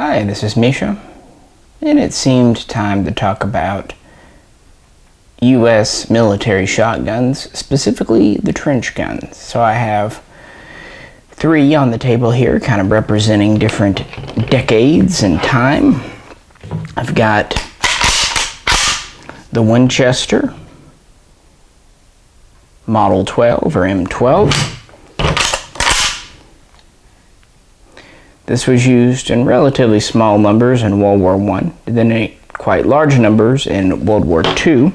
Hi, this is Misha, and it seemed time to talk about U.S. military shotguns, specifically the trench guns. So I have three on the table here, kind of representing different decades in time. I've got the Winchester Model 12 or M12. This was used in relatively small numbers in World War I, then in quite large numbers in World War II,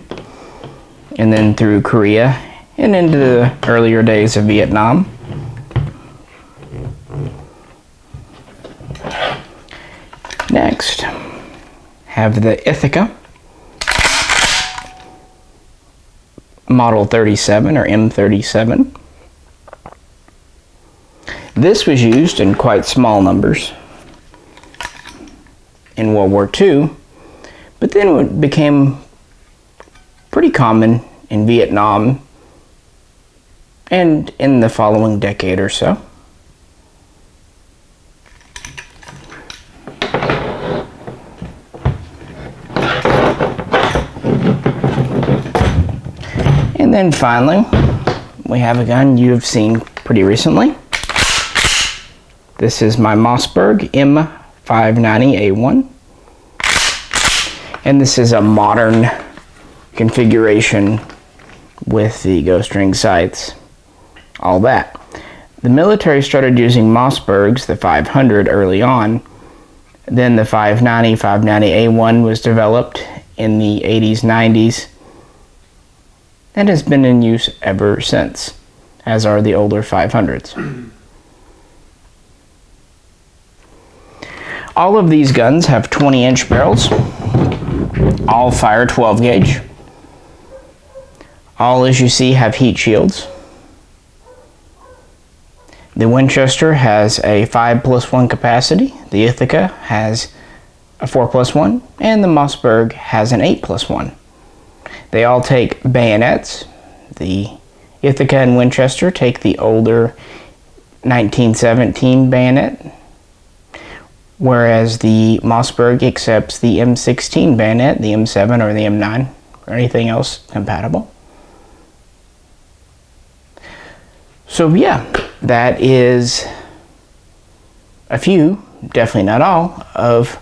and then through Korea and into the earlier days of Vietnam. Next, have the Ithaca Model 37 or M37. This was used in quite small numbers in World War II, but then it became pretty common in Vietnam and in the following decade or so. And then finally, we have a gun you've seen pretty recently. This is my Mossberg M500A1, and this is a modern configuration with the ghost ring sights, all that. The military started using Mossbergs, the 500, early on. Then the 590A1 was developed in the 80s, 90s, and has been in use ever since, as are the older 500s. All of these guns have 20-inch barrels. All fire 12 gauge. All, as you see, have heat shields. The Winchester has a 5+1 capacity. The Ithaca has a 4+1, and the Mossberg has an 8+1. They all take bayonets. The Ithaca and Winchester take the older 1917 bayonet, whereas the Mossberg accepts the M16 bayonet, the M7 or the M9, or anything else compatible. So yeah, that is a few, definitely not all, of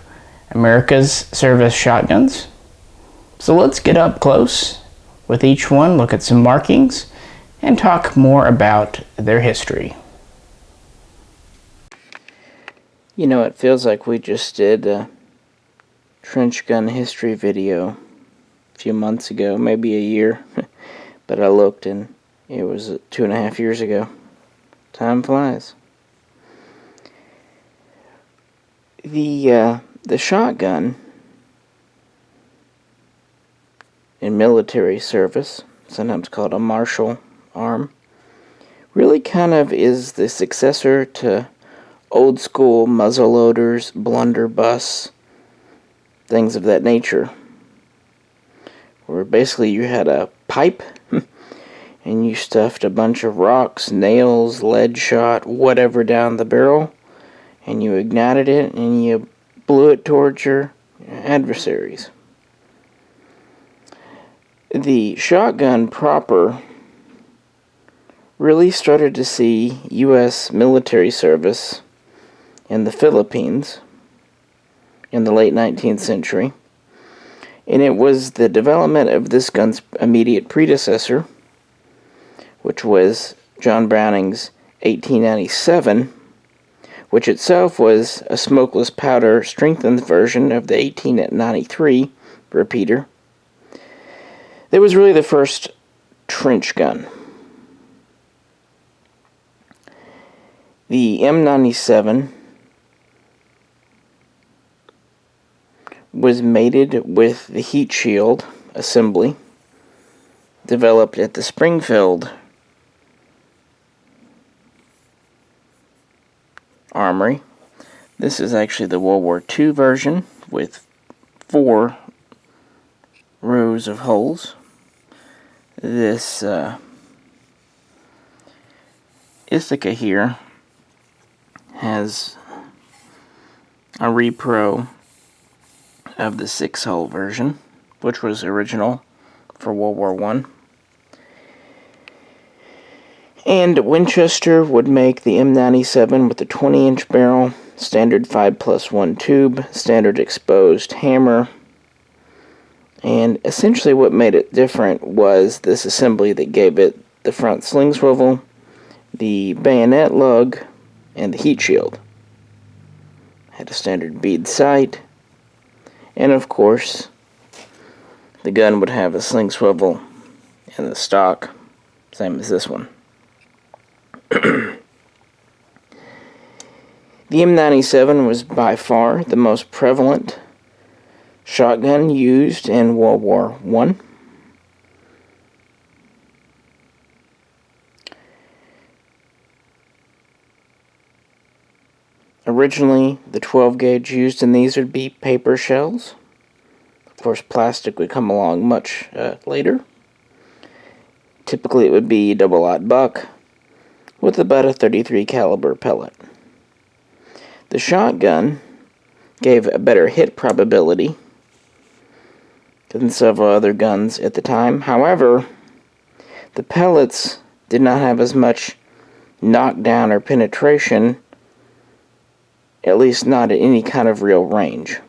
America's service shotguns. So let's get up close with each one, look at some markings, and talk more about their history. You know, it feels like we just did a trench gun history video a few months ago, maybe a year, but I looked and it was 2.5 years ago. Time flies. The shotgun in military service, sometimes called a martial arm, really kind of is the successor to old school muzzleloaders, blunderbuss, things of that nature, where basically you had a pipe and you stuffed a bunch of rocks, nails, lead shot, whatever down the barrel, and you ignited it and you blew it towards your adversaries. The shotgun proper really started to see U.S. military service in the Philippines in the late 19th century, and it was the development of this gun's immediate predecessor, which was John Browning's 1897, which itself was a smokeless powder strengthened version of the 1893 repeater. It was really the first trench gun. The M97 was mated with the heat shield assembly developed at the Springfield Armory. This is actually the World War II version with 4 rows of holes. This Ithaca here has a repro of the 6-hull version, which was original for World War I. And Winchester would make the M97 with the 20-inch barrel, standard 5+1 tube, standard exposed hammer, and essentially what made it different was this assembly that gave it the front sling swivel, the bayonet lug, and the heat shield. Had a standard bead sight, and of course the gun would have a sling swivel in the stock, same as this one. The M97 was by far the most prevalent shotgun used in World War I. Originally, the 12 gauge used in these would be paper shells. Of course, plastic would come along much later. Typically, it would be double-aught buck with about a .33 caliber pellet. The shotgun gave a better hit probability than several other guns at the time. However, the pellets did not have as much knockdown or penetration, at least not at any kind of real range.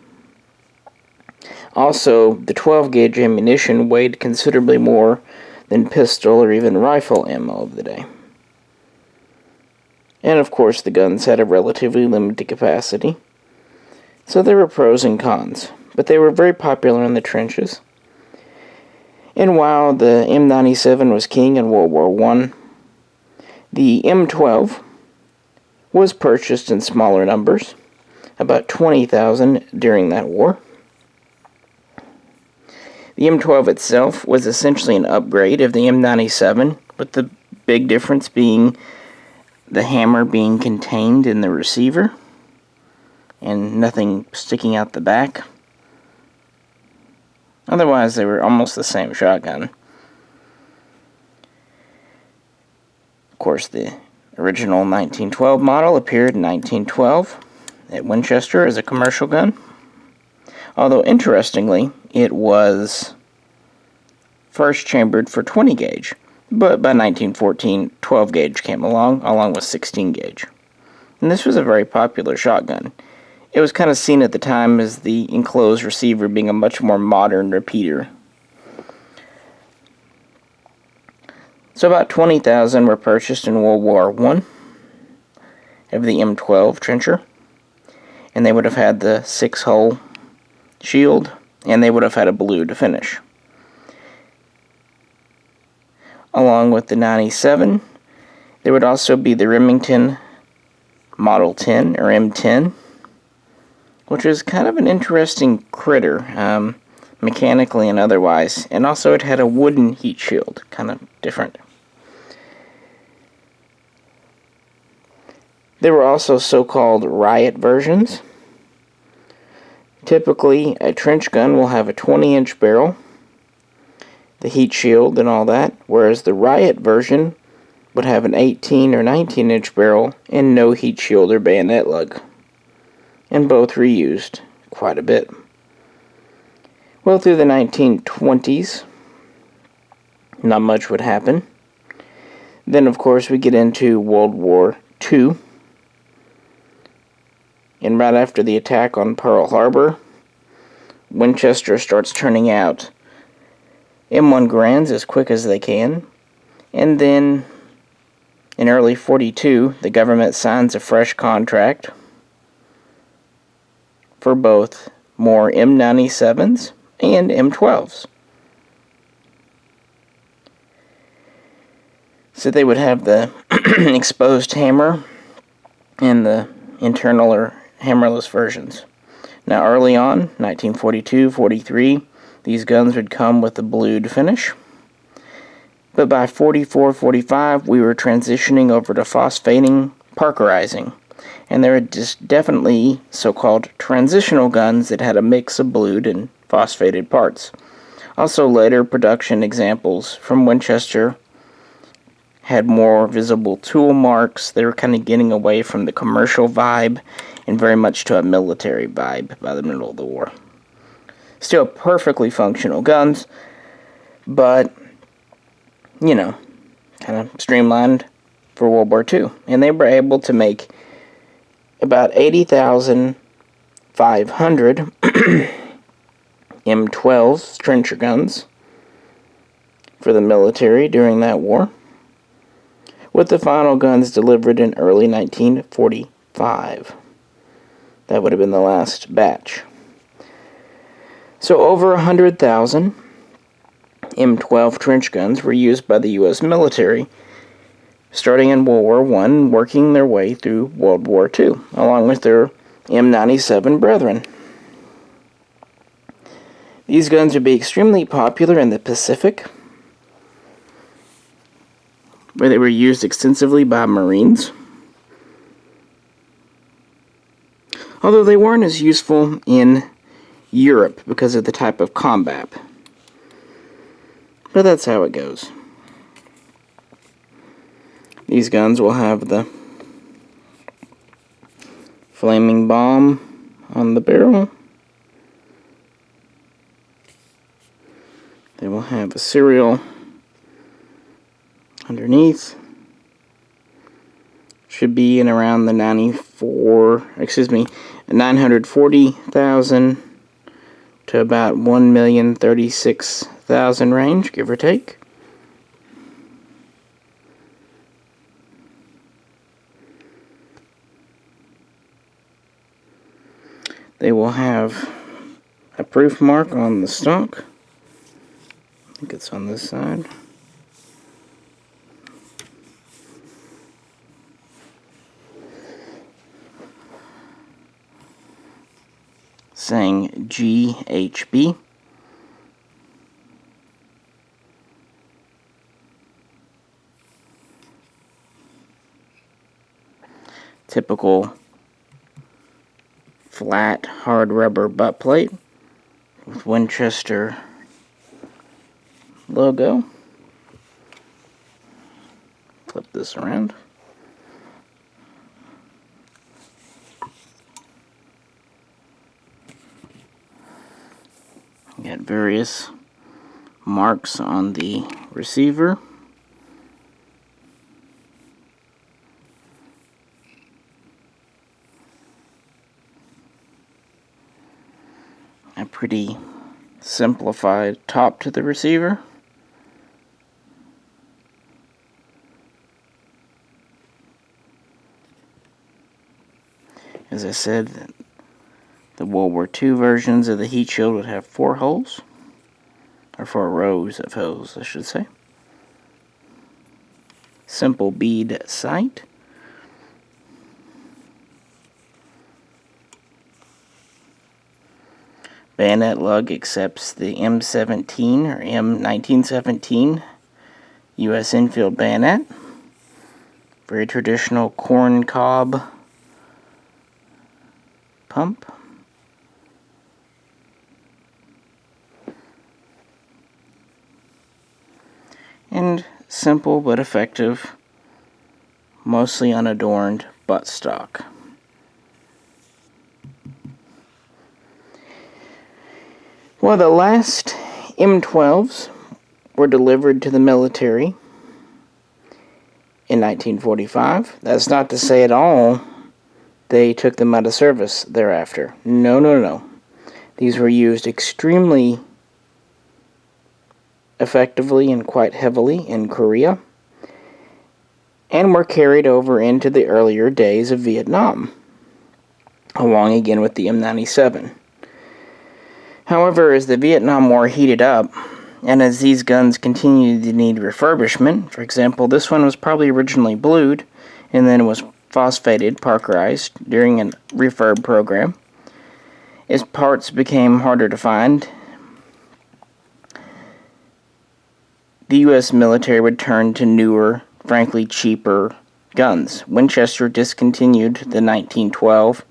Also, the 12 gauge ammunition weighed considerably more than pistol or even rifle ammo of the day. And of course, the guns had a relatively limited capacity, so there were pros and cons, but they were very popular in the trenches. And while the M97 was king in World War I, the M12 was purchased in smaller numbers, about 20,000 during that war. The M12 itself was essentially an upgrade of the M97, with the big difference being the hammer being contained in the receiver and nothing sticking out the back. Otherwise, they were almost the same shotgun. Of course, the original 1912 model appeared in 1912 at Winchester as a commercial gun. Although, interestingly, it was first chambered for 20 gauge. But by 1914, 12 gauge came along with 16 gauge. And this was a very popular shotgun. It was kind of seen at the time as the enclosed receiver being a much more modern repeater. So about 20,000 were purchased in World War I of the M12 trencher. And they would have had the 6-hull shield, and they would have had a blue to finish. Along with the 97, there would also be the Remington Model 10, or M10, which is kind of an interesting critter, mechanically and otherwise, and also it had a wooden heat shield, kind of different. There were also so-called riot versions. Typically, a trench gun will have a 20-inch barrel, the heat shield and all that, whereas the riot version would have an 18 or 19-inch barrel and no heat shield or bayonet lug. And both reused quite a bit. Well, through the 1920s, not much would happen. Then, of course, we get into World War II. And right after the attack on Pearl Harbor, Winchester starts turning out M1 Grands as quick as they can. And then, in early 42, the government signs a fresh contract for both more M97s and M12s. So they would have the exposed hammer and the internal or hammerless versions. Now early on, 1942-43, these guns would come with a blued finish. But by 44-45, we were transitioning over to phosphating, parkerizing. And there were just definitely so-called transitional guns that had a mix of blued and phosphated parts. Also later production examples from Winchester had more visible tool marks. They were kind of getting away from the commercial vibe and very much to a military vibe by the middle of the war. Still perfectly functional guns, but, you know, kind of streamlined for World War II. And they were able to make about 80,500 M12s, trencher guns, for the military during that war, with the final guns delivered in early 1945. That would have been the last batch. So over 100,000 M12 trench guns were used by the U.S. military starting in World War I, working their way through World War II, along with their M97 brethren. These guns would be extremely popular in the Pacific, where they were used extensively by Marines, although they weren't as useful in Europe because of the type of combat. But that's how it goes. These guns will have the flaming bomb on the barrel. They will have a serial underneath. Should be in around the 940,000 to about 1,036,000 range, give or take. They will have a proof mark on the stock. I think it's on this side. Saying GHB. Typical flat hard rubber butt plate with Winchester logo. Flip this around. Got various marks on the receiver. A pretty simplified top to the receiver. As I said, the World War II versions of the heat shield would have 4 holes, or 4 rows of holes, I should say. Simple bead sight. Bayonet lug accepts the M17 or M1917 U.S. infield bayonet. Very traditional corn cob pump. And simple but effective, mostly unadorned buttstock. Well, the last M12s were delivered to the military in 1945. That's not to say at all they took them out of service thereafter. No, no, no. These were used extremely effectively and quite heavily in Korea, and were carried over into the earlier days of Vietnam, along again with the M97. However, as the Vietnam War heated up, and as these guns continued to need refurbishment, for example, this one was probably originally blued, and then was phosphated, parkerized, during a refurb program. As parts became harder to find, the U.S. military would turn to newer, frankly cheaper guns. Winchester discontinued the 1912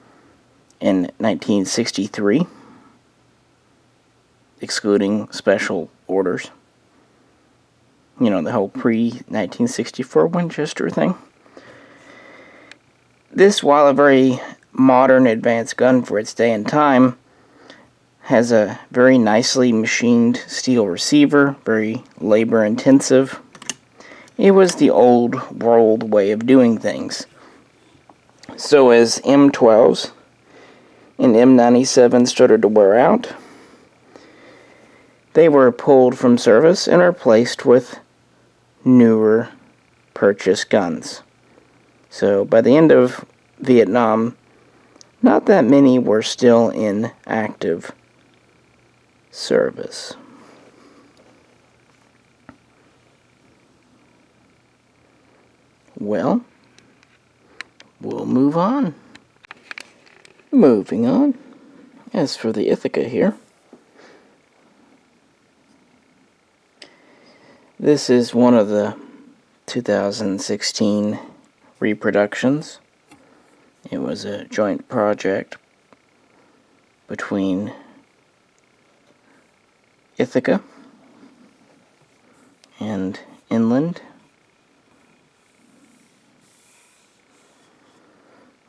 in 1963, excluding special orders. the whole pre-1964 Winchester thing. This, while a very modern, advanced gun for its day and time, has a very nicely machined steel receiver, very labor-intensive. It was the old world way of doing things. So as M12s and M97 started to wear out, they were pulled from service and replaced with newer purchase guns. So by the end of Vietnam, not that many were still in active service. Well, we'll move on. Moving on. As for the Ithaca here, this is one of the 2016 reproductions. It was a joint project between Ithaca and Inland.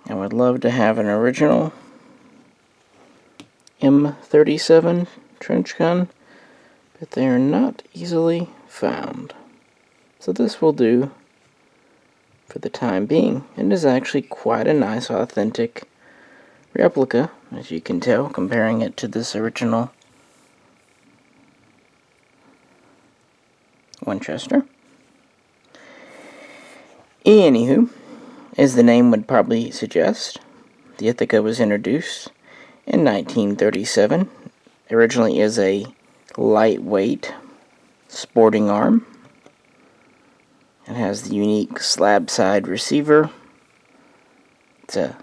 I would love to have an original M37 trench gun, but they are not easily found. So this will do for the time being, and is actually quite a nice authentic replica, as you can tell, comparing it to this original Winchester. Anywho, as the name would probably suggest, the Ithaca was introduced in 1937, originally as a lightweight sporting arm. It has the unique slab side receiver. It's a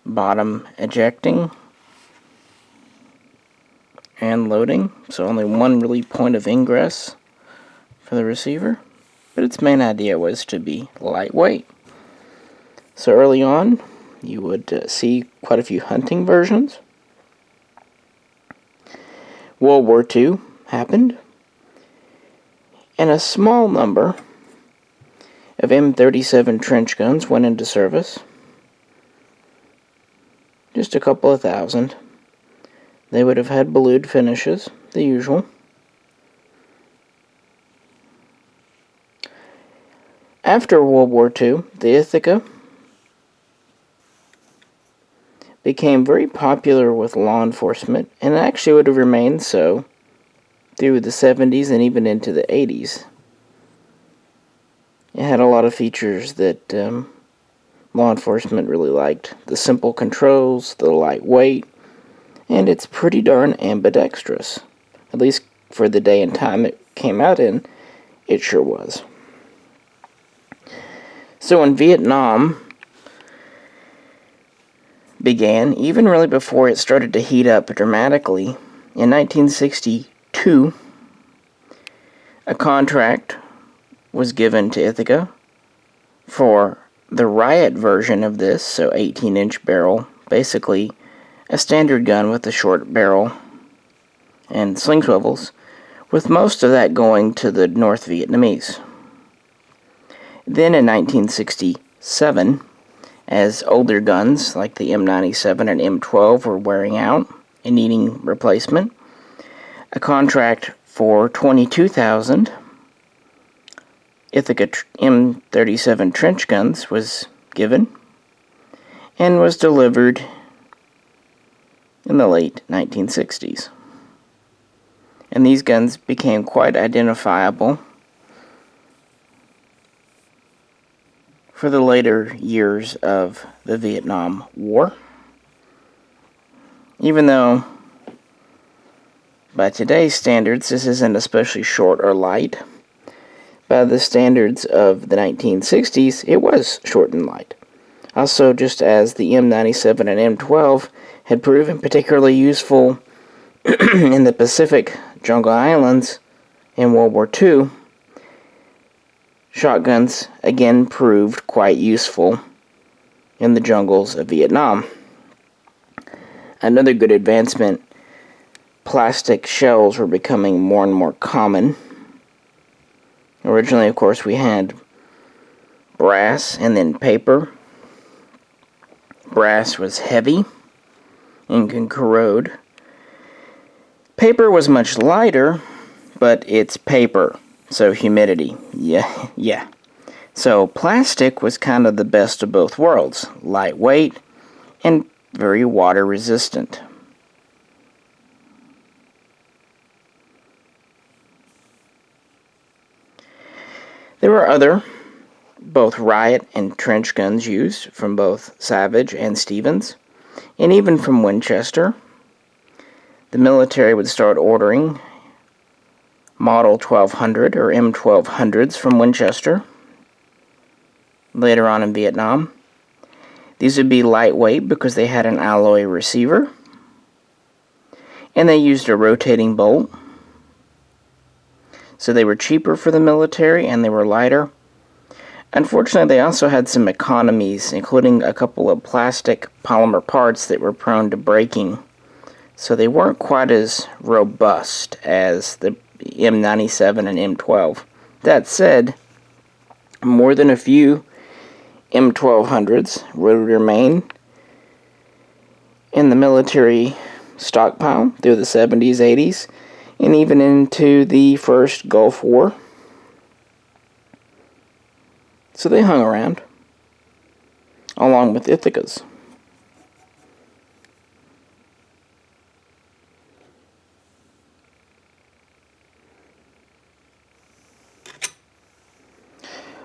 bottom ejecting and loading, so only one really point of ingress for the receiver, but its main idea was to be lightweight. So early on, you would see quite a few hunting versions. World War II happened, and a small number of M37 trench guns went into service. Just a couple of thousand. They would have had blued finishes, the usual. After World War II, the Ithaca became very popular with law enforcement, and actually would have remained so through the 70s and even into the 80s. It had a lot of features that law enforcement really liked. The simple controls, the lightweight, and it's pretty darn ambidextrous. At least for the day and time it came out in, it sure was. So in Vietnam began, even really before it started to heat up dramatically, in 1962, a contract was given to Ithaca for the riot version of this, so 18-inch barrel, basically a standard gun with a short barrel and sling swivels, with most of that going to the North Vietnamese. Then in 1967, as older guns like the M97 and M12 were wearing out and needing replacement, a contract for 22,000 Ithaca M37 trench guns was given and was delivered in the late 1960s. And these guns became quite identifiable for the later years of the Vietnam War. Even though, by today's standards, this isn't especially short or light, by the standards of the 1960s, it was short and light. Also, just as the M97 and M12 had proven particularly useful in the Pacific Jungle Islands in World War II, shotguns again proved quite useful in the jungles of Vietnam. Another good advancement, plastic shells were becoming more and more common, Originally, of course, we had brass and then paper. Brass was heavy and can corrode. Paper was much lighter, but it's paper, so humidity. Yeah. So plastic was kind of the best of both worlds. Lightweight and very water resistant. There were other, both riot and trench guns used from both Savage and Stevens, and even from Winchester. The military would start ordering Model 1200 or M1200s from Winchester later on in Vietnam. These would be lightweight because they had an alloy receiver, and they used a rotating bolt. So they were cheaper for the military and they were lighter. Unfortunately, they also had some economies, including a couple of plastic polymer parts that were prone to breaking. So they weren't quite as robust as the M97 and M12. That said, more than a few M1200s would remain in the military stockpile through the 70s, 80s, and even into the first Gulf War. So they hung around, along with Ithacas.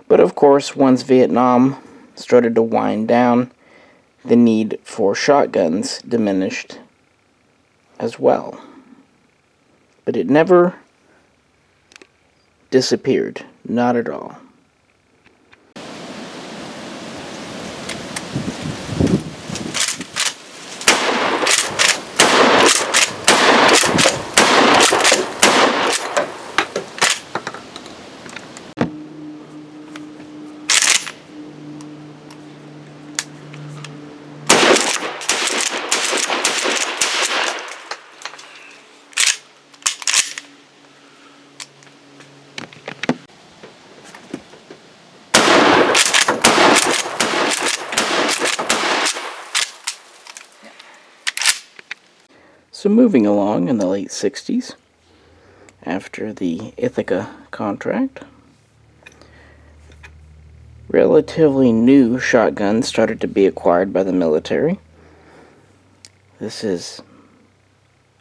But of course, once Vietnam started to wind down, the need for shotguns diminished as well. But it never disappeared, not at all. So moving along in the late 60s, after the Ithaca contract, relatively new shotguns started to be acquired by the military. This is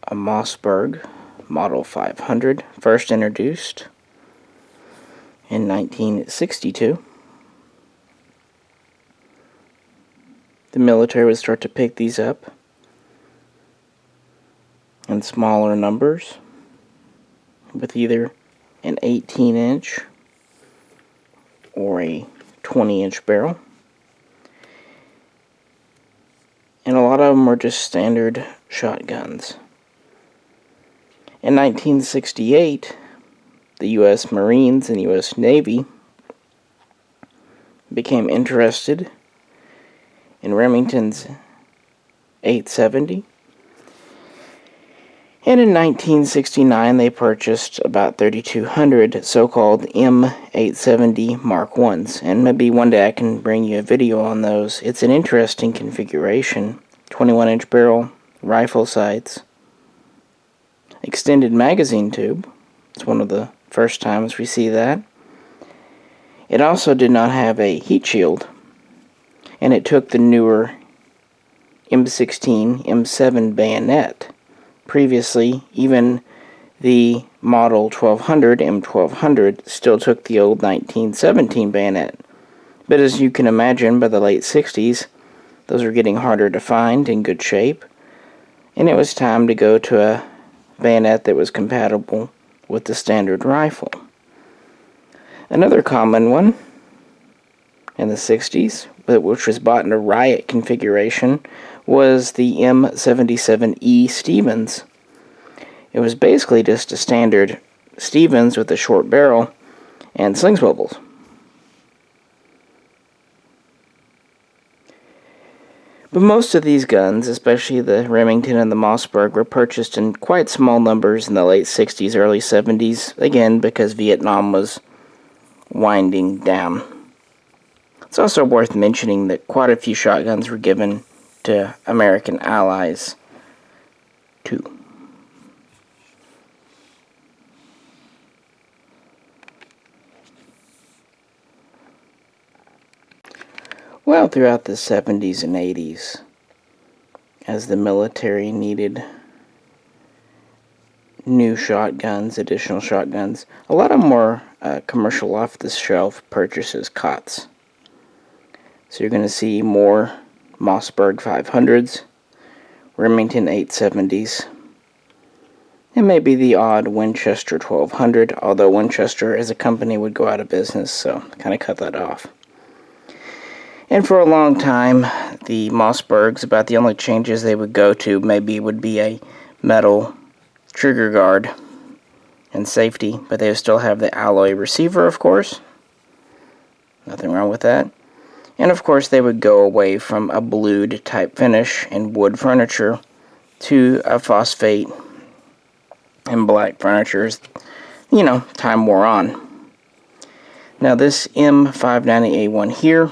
a Mossberg Model 500, first introduced in 1962. The military would start to pick these up in smaller numbers with either an 18-inch or a 20-inch barrel. And a lot of them were just standard shotguns. In 1968, the U.S. Marines and U.S. Navy became interested in Remington's 870. And in 1969, they purchased about 3,200 so-called M870 Mark I's. And maybe one day I can bring you a video on those. It's an interesting configuration. 21-inch barrel, rifle sights, extended magazine tube. It's one of the first times we see that. It also did not have a heat shield, and it took the newer M16, M7 bayonet. Previously, even the Model 1200, M1200, still took the old 1917 bayonet. But as you can imagine, by the late 60s, those were getting harder to find in good shape, and it was time to go to a bayonet that was compatible with the standard rifle. Another common one in the 60s, which was bought in a riot configuration, was the M97 Stevens. It was basically just a standard Stevens with a short barrel and sling swivels. But most of these guns, especially the Remington and the Mossberg, were purchased in quite small numbers in the late 60s, early 70s, again because Vietnam was winding down. It's also worth mentioning that quite a few shotguns were given to American allies too. Well, throughout the 70s and 80s, as the military needed new shotguns, additional shotguns, a lot of them were commercial off-the-shelf purchases, COTS. So you're going to see more Mossberg 500s, Remington 870s, and maybe the odd Winchester 1200, although Winchester as a company would go out of business, so kind of cut that off. And for a long time, the Mossbergs, about the only changes they would go to maybe would be a metal trigger guard and safety, but they would still have the alloy receiver, of course. Nothing wrong with that. And of course, they would go away from a blued type finish in wood furniture to a phosphate and black furniture as, time wore on. Now this M590A1 here,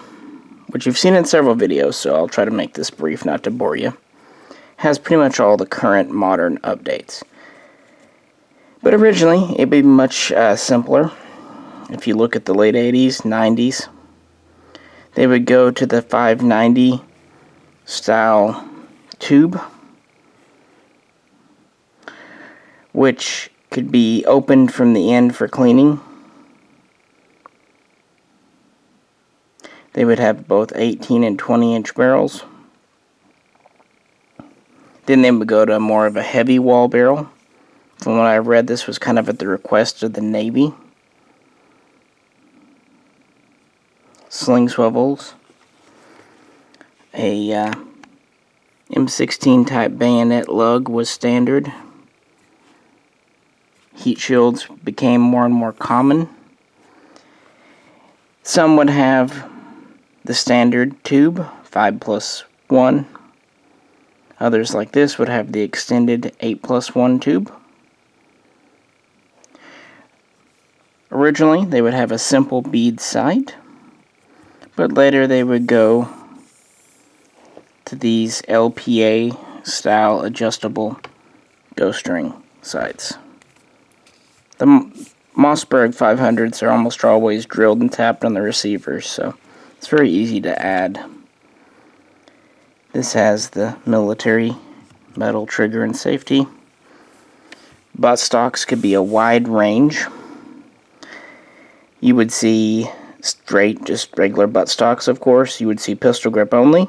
which you've seen in several videos, so I'll try to make this brief not to bore you, has pretty much all the current modern updates. But originally, it'd be much simpler. If you look at the late 80s, 90s, they would go to the 590 style tube, which could be opened from the end for cleaning. They would have both 18 and 20 inch barrels. Then they would go to more of a heavy wall barrel. From what I've read, this was kind of at the request of the Navy. Sling Swivels. A M16 type bayonet lug was standard. Heat shields became more and more common. Some would have the standard tube, 5+1. Others like this would have the extended 8+1 tube. Originally, they would have a simple bead sight, but later they would go to these LPA style adjustable ghost ring sights. The Mossberg 500s are almost always drilled and tapped on the receivers, so it's very easy to add. This has the military metal trigger and safety. Butt stocks could be a wide range. You would see straight, just regular butt stocks, of course. You would see pistol grip only.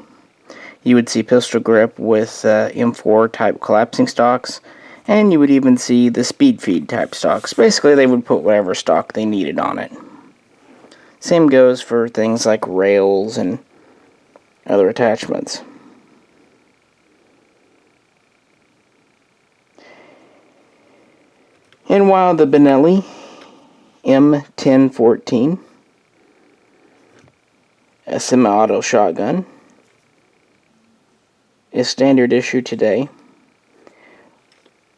You would see pistol grip with M4 type collapsing stocks. And you would even see the speed feed type stocks. Basically, they would put whatever stock they needed on it. Same goes for things like rails and other attachments. And while the Benelli M1014, a semi-auto shotgun, is standard issue today,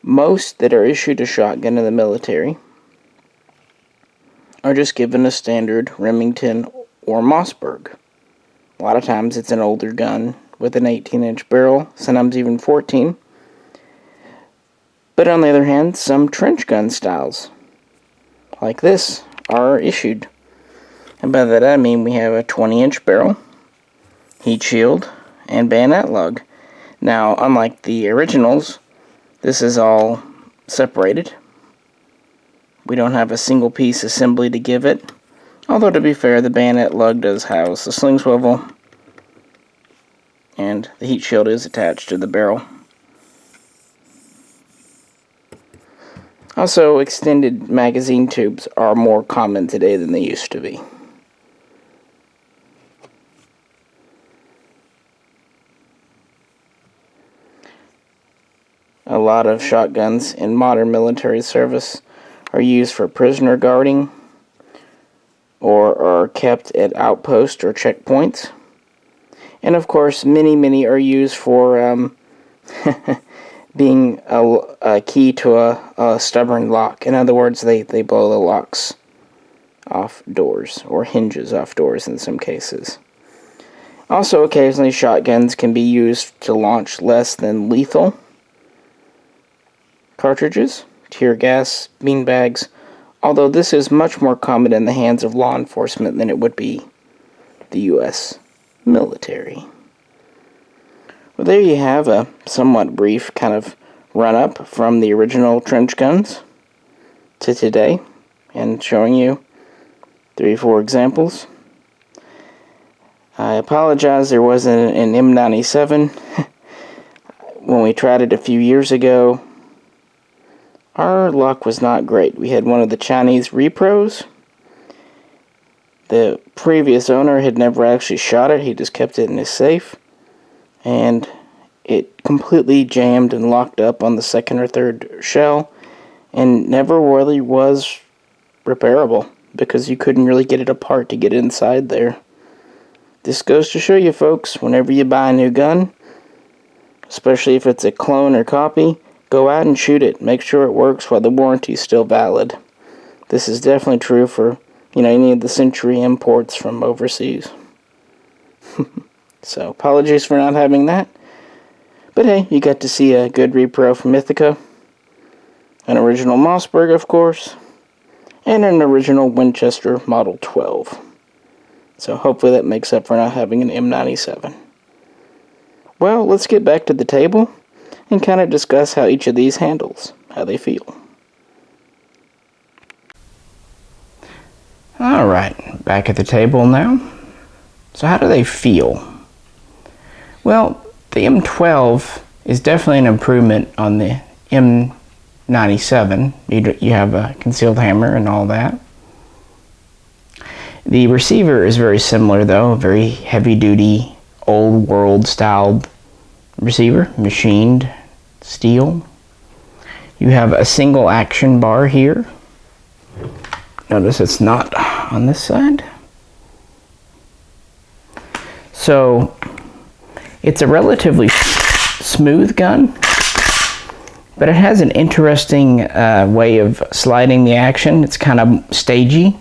most that are issued a shotgun in the military are just given a standard Remington or Mossberg. A lot of times it's an older gun with an 18-inch barrel, sometimes even 14. But on the other hand, some trench gun styles, like this, are issued. And by that I mean we have a 20-inch barrel, heat shield, and bayonet lug. Now, unlike the originals, this is all separated. We don't have a single piece assembly to give it. Although, to be fair, the bayonet lug does house the sling swivel, and the heat shield is attached to the barrel. Also, extended magazine tubes are more common today than they used to be. A lot of shotguns in modern military service are used for prisoner guarding or are kept at outposts or checkpoints. And of course, many are used for being a key to a stubborn lock. In other words, they blow the locks off doors, or hinges off doors in some cases. Also, occasionally shotguns can be used to launch less than lethal cartridges, tear gas, beanbags, although this is much more common in the hands of law enforcement than it would be the U.S. military. Well, there you have a somewhat brief kind of run-up from the original trench guns to today, and showing you 3 or 4 examples. I apologize there wasn't an M97 when we tried it a few years ago. Our luck was not great. We had one of the Chinese repros. The previous owner had never actually shot it. He just kept it in his safe. And it completely jammed and locked up on the 2nd or 3rd shell. And never really was repairable, because you couldn't really get it apart to get inside there. This goes to show you, folks, whenever you buy a new gun, especially if it's a clone or copy, go out and shoot it. Make sure it works while the warranty is still valid. This is definitely true for, any of the Century imports from overseas. So, apologies for not having that. But hey, you got to see a good repro from Ithaca, an original Mossberg, of course, and an original Winchester Model 12. So hopefully that makes up for not having an M97. Well, let's get back to the table and kind of discuss how each of these handles, how they feel. Alright, back at the table now. So how do they feel? Well, the M12 is definitely an improvement on the M97. You have a concealed hammer and all that. The receiver is very similar, though, very heavy-duty, old-world styled receiver, machined steel. You have a single action bar here. Notice it's not on this side. So it's a relatively smooth gun, but it has an interesting way of sliding the action. It's kind of stagey,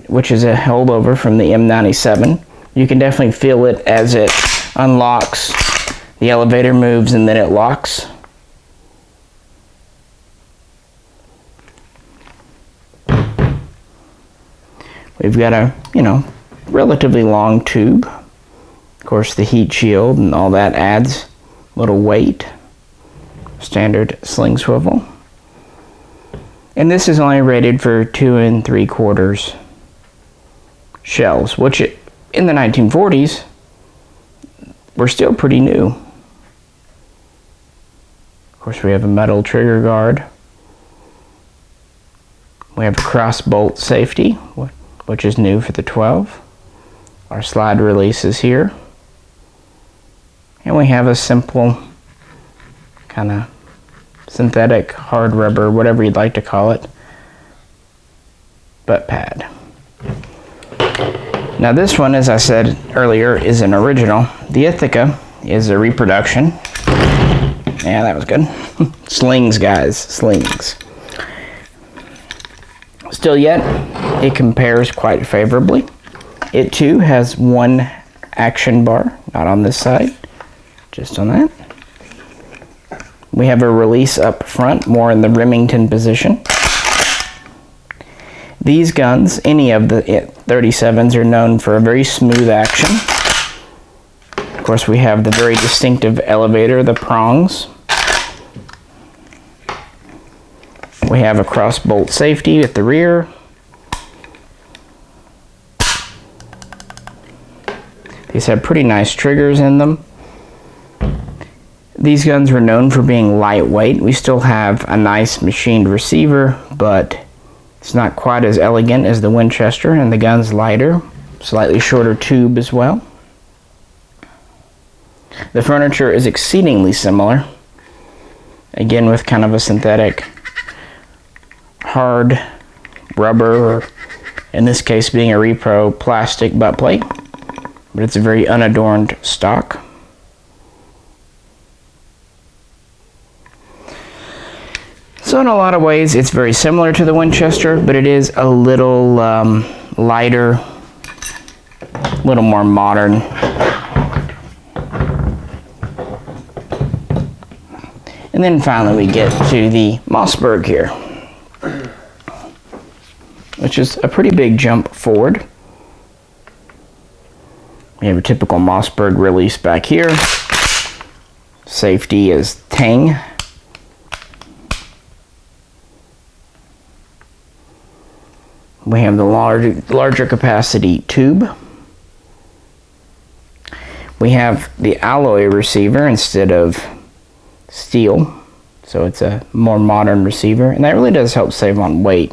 which is a holdover from the M97. You can definitely feel it as it unlocks. The elevator moves and then it locks. We've got a, relatively long tube. Of course, the heat shield and all that adds a little weight. Standard sling swivel. And this is only rated for 2 3/4 shells, which in the 1940s were still pretty new. Of course, we have a metal trigger guard. We have a cross bolt safety, which is new for the 12. Our slide release is here. And we have a simple kind of synthetic hard rubber, whatever you'd like to call it, butt pad. Now this one, as I said earlier, is an original. The Ithaca is a reproduction. Yeah, that was good. Slings, guys, slings. Still yet, it compares quite favorably. It too has one action bar, not on this side, just on that. We have a release up front, more in the Remington position. These guns, any of the 37s, are known for a very smooth action. Of course, we have the very distinctive elevator, the prongs. We have a cross bolt safety at the rear. These have pretty nice triggers in them. These guns were known for being lightweight. We still have a nice machined receiver, but it's not quite as elegant as the Winchester, and the gun's lighter, slightly shorter tube as well. The furniture is exceedingly similar, again with kind of a synthetic hard rubber, or in this case being a repro plastic butt plate, but it's a very unadorned stock. So in a lot of ways it's very similar to the Winchester, but it is a little lighter, a little more modern. And then finally we get to the Mossberg here, which is a pretty big jump forward. We have a typical Mossberg release back here. Safety is Tang. We have the larger capacity tube. We have the alloy receiver instead of steel, so it's a more modern receiver, and that really does help save on weight.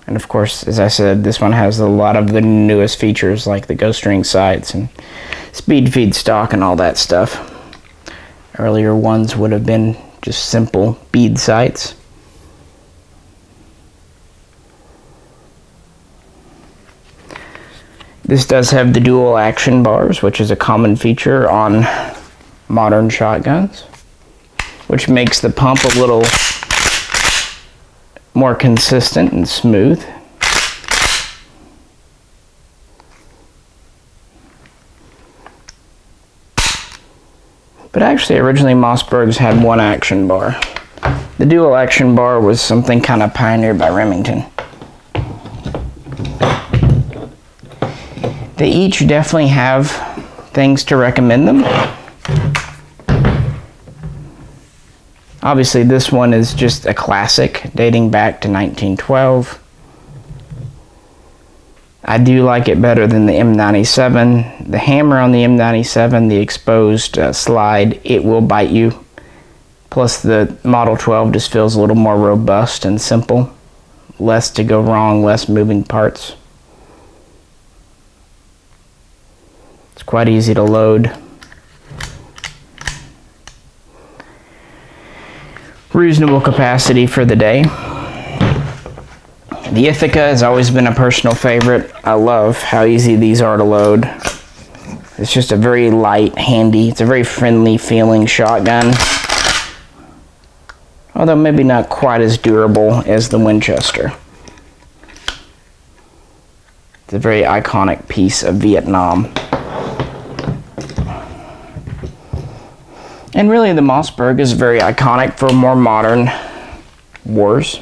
And of course, as I said, this one has a lot of the newest features like the ghost ring sights and speed feed stock and all that stuff. Earlier ones would have been just simple bead sights. This does have the dual action bars, which is a common feature on modern shotguns, which makes the pump a little more consistent and smooth. But actually, originally Mossbergs had one action bar. The dual action bar was something kind of pioneered by Remington. They each definitely have things to recommend them. Obviously, this one is just a classic dating back to 1912. I do like it better than the M97. The hammer on the M97, the exposed slide, it will bite you. Plus the Model 12 just feels a little more robust and simple. Less to go wrong, less moving parts. It's quite easy to load. Reasonable capacity for the day. The Ithaca has always been a personal favorite. I love how easy these are to load. It's just a very light, handy, it's a very friendly feeling shotgun. Although maybe not quite as durable as the Winchester. It's a very iconic piece of Vietnam. And really the Mossberg is very iconic for more modern wars,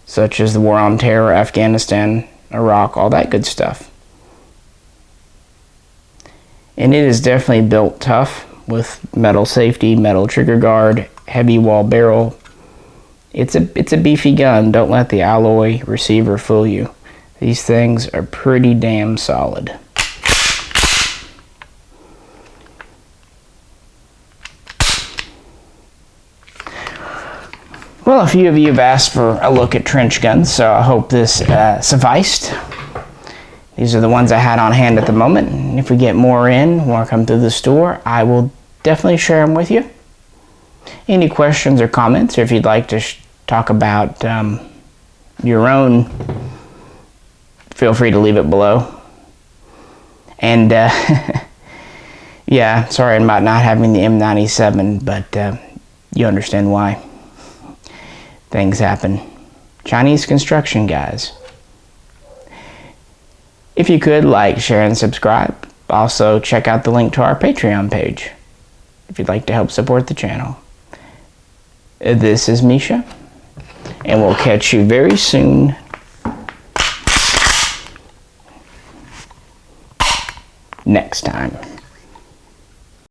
such as the War on Terror, Afghanistan, Iraq, all that good stuff. And it is definitely built tough with metal safety, metal trigger guard, heavy wall barrel. It's a beefy gun. Don't let the alloy receiver fool you. These things are pretty damn solid. Well, a few of you have asked for a look at trench guns, so I hope this sufficed. These are the ones I had on hand at the moment, and if we get more in when I come through the store, I will definitely share them with you. Any questions or comments, or if you'd like to talk about your own, feel free to leave it below. And yeah, sorry about not having the M97, but you understand why. Things happen. Chinese construction, guys. If you could, like, share, and subscribe. Also, check out the link to our Patreon page if you'd like to help support the channel. This is Misha, and we'll catch you very soon. Next time.